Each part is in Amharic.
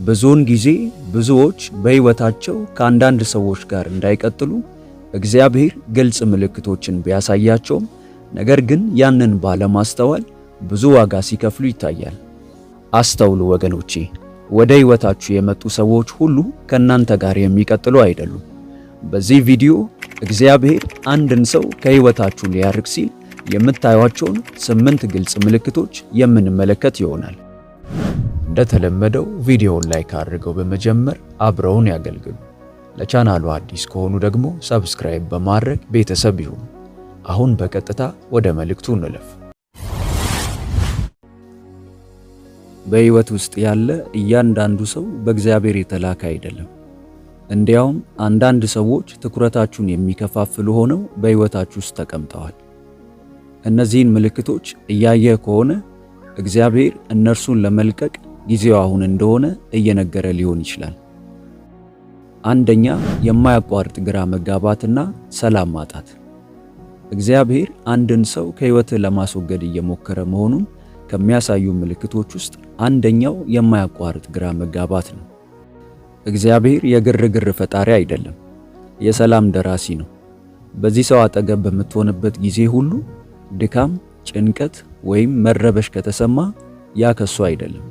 ብዙውን ጊዜ ብዙዎች በሕይወታቸው ከአንዳንድ ሰዎች ጋር እንዳይቀጥሉ እግዚአብሔር ግልጽ ምልክቶችን ቢያሳያቸውም ነገር ግን ያንን ባለማስተዋል ብዙ ዋጋ ሲከፍሉ ይታያል። አስተውሉ ወገኖቼ፣ ወደ ሕይወታችሁ የመጡ ሰዎች ሁሉ ከእናንተ ጋር የሚቀጥሉ አይደሉም። በዚህ ቪዲዮ እግዚአብሔር አንድን ሰው ከሕይወታችሁ ሊያርቅ ሲል የምታዩዋቸውን 8 ግልጽ ምልክቶች የምንመለከት ይሆናል። እንደተለመደው ቪዲዮውን ላይክ አድርገው በመጀመር አብረውን ያገልግሉ። ለቻናሉ አዲስ ከሆኑ ደግሞ ሰብስክራይብ በማድረግ ቤተሰብ ይሁኑ። አሁን በቀጥታ ወደ መልእክቱ እንለፍ። በሕይወት ውስጥ ያለ እያንዳንዱ ሰው በእግዚአብሔር የተላከ አይደለም። እንዲያውም አንዳንድ ሰዎች ትኩረታችሁን የሚከፋፍሉ ሆነው በሕይወታችሁ ውስጥ ተቀምጠዋል። እነዚህን ምልክቶች እያየ ከሆነ እግዚአብሔር እነርሱን ለመልቀቅ ጊዜው አሁን እንደሆነ እየነገረ ሊሆን ይችላል። አንደኛ፣ የማያቋርጥ ግራ መጋባትና ሰላም ማጣት። እግዚአብሔር አንድን ሰው ከሕይወትህ ለማስወገድ እየሞከረ መሆኑን ከሚያሳዩ ምልክቶች ውስጥ አንደኛው የማያቋርጥ ግራ መጋባት ነው። እግዚአብሔር የግርግር ፈጣሪ አይደለም፣ የሰላም ደራሲ ነው። በዚህ ሰው አጠገብ በምትሆንበት ጊዜ ሁሉ ድካም፣ ጭንቀት ወይም መረበሽ ከተሰማ ያ ከሱ አይደለም።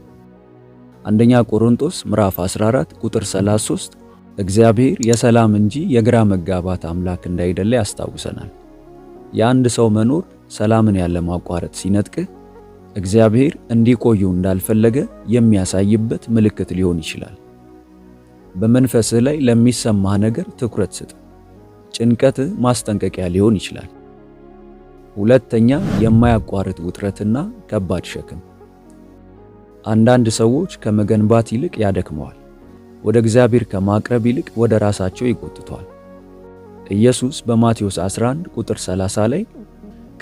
አንደኛ ቆሮንቶስ ምዕራፍ 14 ቁጥር 33 እግዚአብሔር የሰላም እንጂ የግራ መጋባት አምላክ እንዳይደለ ያስታውሰናል። የአንድ ሰው መኖር ሰላምን ያለ ማቋረጥ ሲነጥቅህ እግዚአብሔር እንዲቆዩ እንዳልፈለገ የሚያሳይበት ምልክት ሊሆን ይችላል። በመንፈስህ ላይ ለሚሰማህ ነገር ትኩረት ስጥ። ጭንቀትህ ማስጠንቀቂያ ሊሆን ይችላል። ሁለተኛ፣ የማያቋርጥ ውጥረትና ከባድ ሸክም። አንዳንድ ሰዎች ከመገንባት ይልቅ ያደክመዋል። ወደ እግዚአብሔር ከማቅረብ ይልቅ ወደ ራሳቸው ይጎትተዋል። ኢየሱስ በማቴዎስ 11 ቁጥር 30 ላይ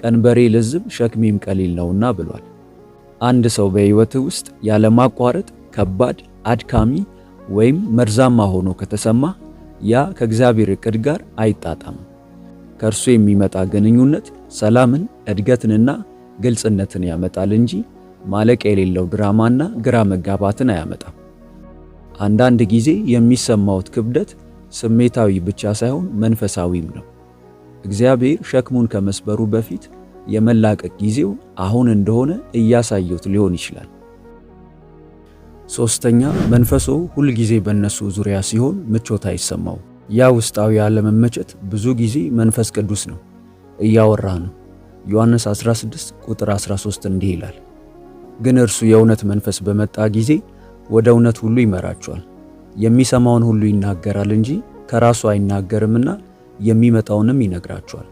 ቀንበሬ ልዝብ ሸክሜም ቀሊል ነውና ብሏል። አንድ ሰው በሕይወትህ ውስጥ ያለማቋረጥ ከባድ፣ አድካሚ ወይም መርዛማ ሆኖ ከተሰማ ያ ከእግዚአብሔር ዕቅድ ጋር አይጣጣምም። ከእርሱ የሚመጣ ግንኙነት ሰላምን፣ እድገትንና ግልጽነትን ያመጣል እንጂ ማለቂያ የሌለው ድራማና ግራ መጋባትን አያመጣም። አንዳንድ ጊዜ የሚሰማውት ክብደት ስሜታዊ ብቻ ሳይሆን መንፈሳዊም ነው። እግዚአብሔር ሸክሙን ከመስበሩ በፊት የመላቀቅ ጊዜው አሁን እንደሆነ እያሳየውት ሊሆን ይችላል። ሶስተኛ፣ መንፈሶ ሁል ጊዜ በእነሱ ዙሪያ ሲሆን ምቾት አይሰማው። ያ ውስጣዊ ያለመመቸት ብዙ ጊዜ መንፈስ ቅዱስ ነው እያወራ ነው። ዮሐንስ 16 ቁጥር 13 እንዲህ ይላል፣ ግን እርሱ የእውነት መንፈስ በመጣ ጊዜ ወደ እውነት ሁሉ ይመራቸዋል። የሚሰማውን ሁሉ ይናገራል እንጂ ከራሱ አይናገርምና የሚመጣውንም ይነግራቸዋል።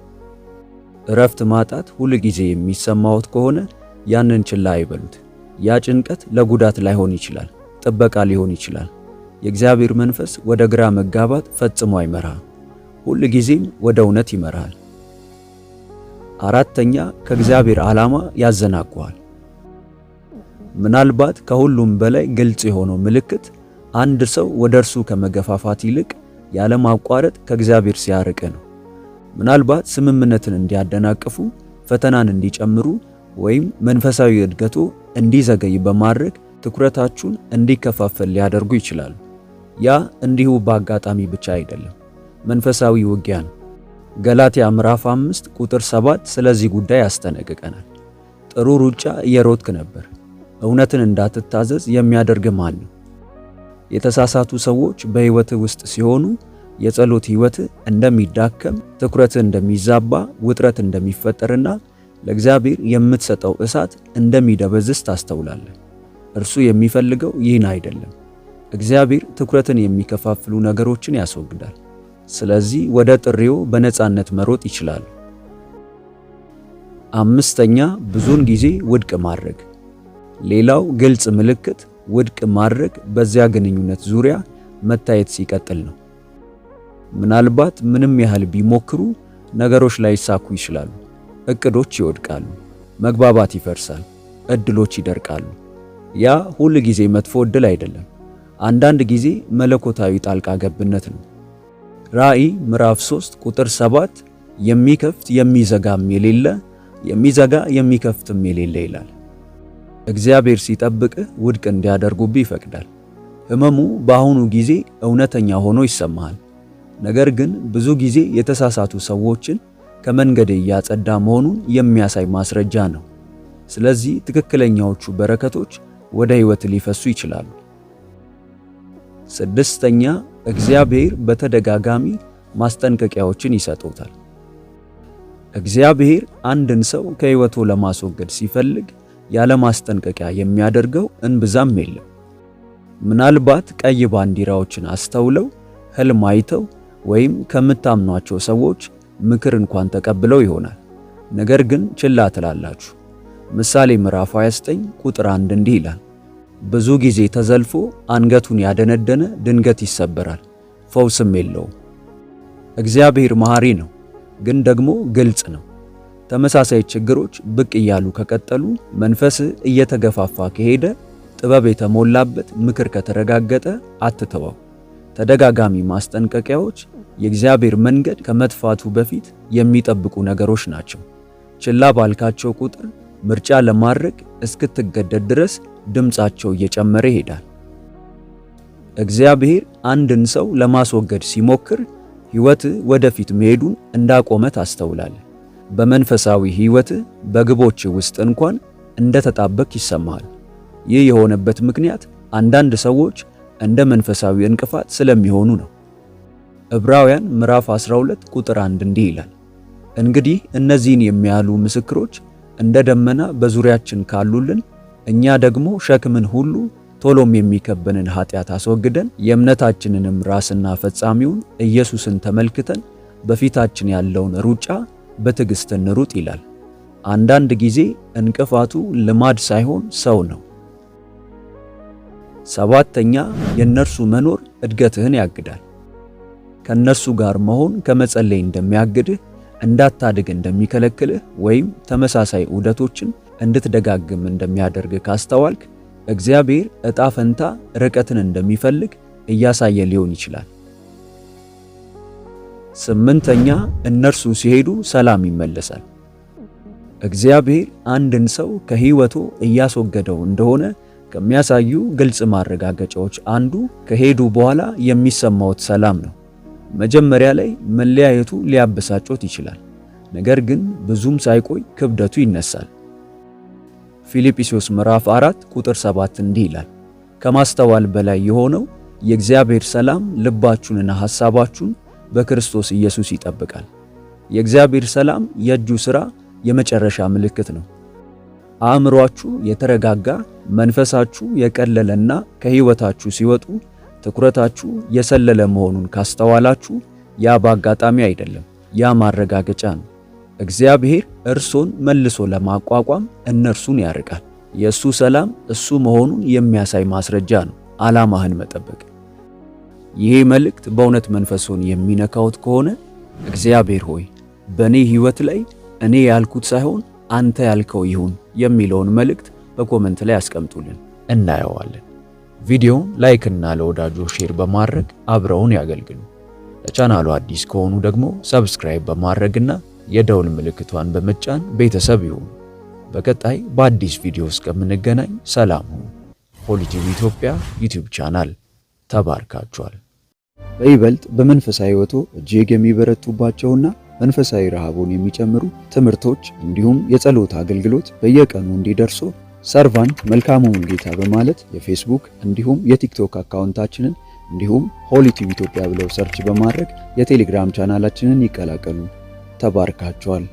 እረፍት ማጣት ሁል ጊዜ የሚሰማዎት ከሆነ ያንን ችላ አይበሉት። ያ ጭንቀት ለጉዳት ላይሆን ይችላል፣ ጥበቃ ሊሆን ይችላል። የእግዚአብሔር መንፈስ ወደ ግራ መጋባት ፈጽሞ አይመራህም፣ ሁል ጊዜም ወደ እውነት ይመራሃል። አራተኛ፣ ከእግዚአብሔር ዓላማ ያዘናጉሃል። ምናልባት ከሁሉም በላይ ግልጽ የሆነው ምልክት አንድ ሰው ወደ እርሱ ከመገፋፋት ይልቅ ያለማቋረጥ ከእግዚአብሔር ሲያርቅ ነው። ምናልባት ስምምነትን እንዲያደናቅፉ፣ ፈተናን እንዲጨምሩ ወይም መንፈሳዊ እድገቶ እንዲዘገይ በማድረግ ትኩረታችሁን እንዲከፋፈል ሊያደርጉ ይችላሉ። ያ እንዲሁ በአጋጣሚ ብቻ አይደለም፣ መንፈሳዊ ውጊያ ነው። ገላትያ ምዕራፍ 5 ቁጥር 7 ስለዚህ ጉዳይ ያስጠነቅቀናል። ጥሩ ሩጫ እየሮጥክ ነበር፣ እውነትን እንዳትታዘዝ የሚያደርግ ማን ነው? የተሳሳቱ ሰዎች በሕይወትህ ውስጥ ሲሆኑ የጸሎት ሕይወትህ እንደሚዳከም፣ ትኩረትህ እንደሚዛባ፣ ውጥረት እንደሚፈጠርና ለእግዚአብሔር የምትሰጠው እሳት እንደሚደበዝዝ ታስተውላለህ። እርሱ የሚፈልገው ይህን አይደለም። እግዚአብሔር ትኩረትን የሚከፋፍሉ ነገሮችን ያስወግዳል። ስለዚህ ወደ ጥሪው በነፃነት መሮጥ ይችላሉ። አምስተኛ፣ ብዙውን ጊዜ ውድቅ ማድረግ። ሌላው ግልጽ ምልክት ውድቅ ማድረግ በዚያ ግንኙነት ዙሪያ መታየት ሲቀጥል ነው። ምናልባት ምንም ያህል ቢሞክሩ ነገሮች ላይሳኩ ይችላሉ። እቅዶች ይወድቃሉ፣ መግባባት ይፈርሳል፣ እድሎች ይደርቃሉ። ያ ሁል ጊዜ መጥፎ እድል አይደለም፣ አንዳንድ ጊዜ መለኮታዊ ጣልቃ ገብነት ነው። ራእይ ምዕራፍ 3 ቁጥር 7 የሚከፍት የሚዘጋም የሌለ የሚዘጋ የሚከፍትም የሌለ ይላል። እግዚአብሔር ሲጠብቅህ ውድቅ እንዲያደርጉብህ ይፈቅዳል። ህመሙ በአሁኑ ጊዜ እውነተኛ ሆኖ ይሰማሃል። ነገር ግን ብዙ ጊዜ የተሳሳቱ ሰዎችን ከመንገድ እያጸዳ መሆኑን የሚያሳይ ማስረጃ ነው። ስለዚህ ትክክለኛዎቹ በረከቶች ወደ ህይወት ሊፈሱ ይችላሉ። ስድስተኛ፣ እግዚአብሔር በተደጋጋሚ ማስጠንቀቂያዎችን ይሰጡታል። እግዚአብሔር አንድን ሰው ከህይወቱ ለማስወገድ ሲፈልግ ያለ ማስጠንቀቂያ የሚያደርገው እንብዛም የለም። ምናልባት ቀይ ባንዲራዎችን አስተውለው ህልም አይተው ወይም ከምታምኗቸው ሰዎች ምክር እንኳን ተቀብለው ይሆናል። ነገር ግን ችላ ትላላችሁ። ምሳሌ ምዕራፍ 29 ቁጥር 1 እንዲህ ይላል፣ ብዙ ጊዜ ተዘልፎ አንገቱን ያደነደነ ድንገት ይሰበራል፣ ፈውስም የለውም። እግዚአብሔር መሐሪ ነው፣ ግን ደግሞ ግልጽ ነው። ተመሳሳይ ችግሮች ብቅ እያሉ ከቀጠሉ፣ መንፈስህ እየተገፋፋ ከሄደ፣ ጥበብ የተሞላበት ምክር ከተረጋገጠ አትተወው። ተደጋጋሚ ማስጠንቀቂያዎች የእግዚአብሔር መንገድ ከመጥፋቱ በፊት የሚጠብቁ ነገሮች ናቸው። ችላ ባልካቸው ቁጥር ምርጫ ለማድረግ እስክትገደድ ድረስ ድምፃቸው እየጨመረ ይሄዳል። እግዚአብሔር አንድን ሰው ለማስወገድ ሲሞክር ሕይወትህ ወደፊት መሄዱን እንዳቆመ ታስተውላለህ። በመንፈሳዊ ሕይወትህ በግቦችህ ውስጥ እንኳን እንደተጣበቅ ይሰማሃል። ይህ የሆነበት ምክንያት አንዳንድ ሰዎች እንደ መንፈሳዊ እንቅፋት ስለሚሆኑ ነው። ዕብራውያን ምዕራፍ 12 ቁጥር 1 እንዲህ ይላል፣ እንግዲህ እነዚህን የሚያሉ ምስክሮች እንደ ደመና በዙሪያችን ካሉልን፣ እኛ ደግሞ ሸክምን ሁሉ ቶሎም የሚከበንን ኃጢአት አስወግደን የእምነታችንንም ራስና ፈጻሚውን ኢየሱስን ተመልክተን በፊታችን ያለውን ሩጫ በትዕግስት እንሩጥ ይላል። አንዳንድ ጊዜ እንቅፋቱ ልማድ ሳይሆን ሰው ነው። ሰባተኛ፣ የእነርሱ መኖር እድገትህን ያግዳል። ከእነርሱ ጋር መሆን ከመጸለይ እንደሚያግድህ፣ እንዳታድግ እንደሚከለክልህ ወይም ተመሳሳይ ዑደቶችን እንድትደጋግም እንደሚያደርግ ካስተዋልክ እግዚአብሔር ዕጣ ፈንታ ርቀትን እንደሚፈልግ እያሳየ ሊሆን ይችላል። ስምንተኛ፣ እነርሱ ሲሄዱ ሰላም ይመለሳል። እግዚአብሔር አንድን ሰው ከሕይወቱ እያስወገደው እንደሆነ ከሚያሳዩ ግልጽ ማረጋገጫዎች አንዱ ከሄዱ በኋላ የሚሰማውት ሰላም ነው። መጀመሪያ ላይ መለያየቱ ሊያበሳጮት ይችላል፣ ነገር ግን ብዙም ሳይቆይ ክብደቱ ይነሳል። ፊልጵስዩስ ምዕራፍ 4 ቁጥር 7 እንዲህ ይላል፣ ከማስተዋል በላይ የሆነው የእግዚአብሔር ሰላም ልባችሁንና ሐሳባችሁን በክርስቶስ ኢየሱስ ይጠብቃል። የእግዚአብሔር ሰላም የእጁ ሥራ የመጨረሻ ምልክት ነው። አእምሮአችሁ የተረጋጋ፣ መንፈሳችሁ የቀለለና ከሕይወታችሁ ሲወጡ ትኩረታችሁ የሰለለ መሆኑን ካስተዋላችሁ ያ በአጋጣሚ አይደለም፣ ያ ማረጋገጫ ነው። እግዚአብሔር እርሶን መልሶ ለማቋቋም እነርሱን ያርቃል። የእሱ ሰላም እሱ መሆኑን የሚያሳይ ማስረጃ ነው። ዓላማህን መጠበቅ። ይሄ መልእክት በእውነት መንፈሶን የሚነካውት ከሆነ እግዚአብሔር ሆይ በእኔ ሕይወት ላይ እኔ ያልኩት ሳይሆን አንተ ያልከው ይሁን የሚለውን መልእክት በኮመንት ላይ ያስቀምጡልን፣ እናየዋለን። ቪዲዮውን ላይክ እና ለወዳጆ ሼር በማድረግ አብረውን ያገልግሉ። ለቻናሉ አዲስ ከሆኑ ደግሞ ሰብስክራይብ በማድረግና የደውል ምልክቷን በመጫን ቤተሰብ ይሁኑ። በቀጣይ በአዲስ ቪዲዮ እስከምንገናኝ ሰላም ሁኑ። ሆሊቲዩብ ኢትዮጵያ ዩቲዩብ ቻናል ተባርካችኋል። በይበልጥ በመንፈሳዊ ሕይወቶ እጅግ የሚበረቱባቸውና መንፈሳዊ ረሃቡን የሚጨምሩ ትምህርቶች እንዲሁም የጸሎት አገልግሎት በየቀኑ እንዲደርሱ ሰርቫንት መልካሙን ጌታ በማለት የፌስቡክ እንዲሁም የቲክቶክ አካውንታችንን እንዲሁም ሆሊቲዩብ ኢትዮጵያ ብለው ሰርች በማድረግ የቴሌግራም ቻናላችንን ይቀላቀሉ። ተባርካችኋል።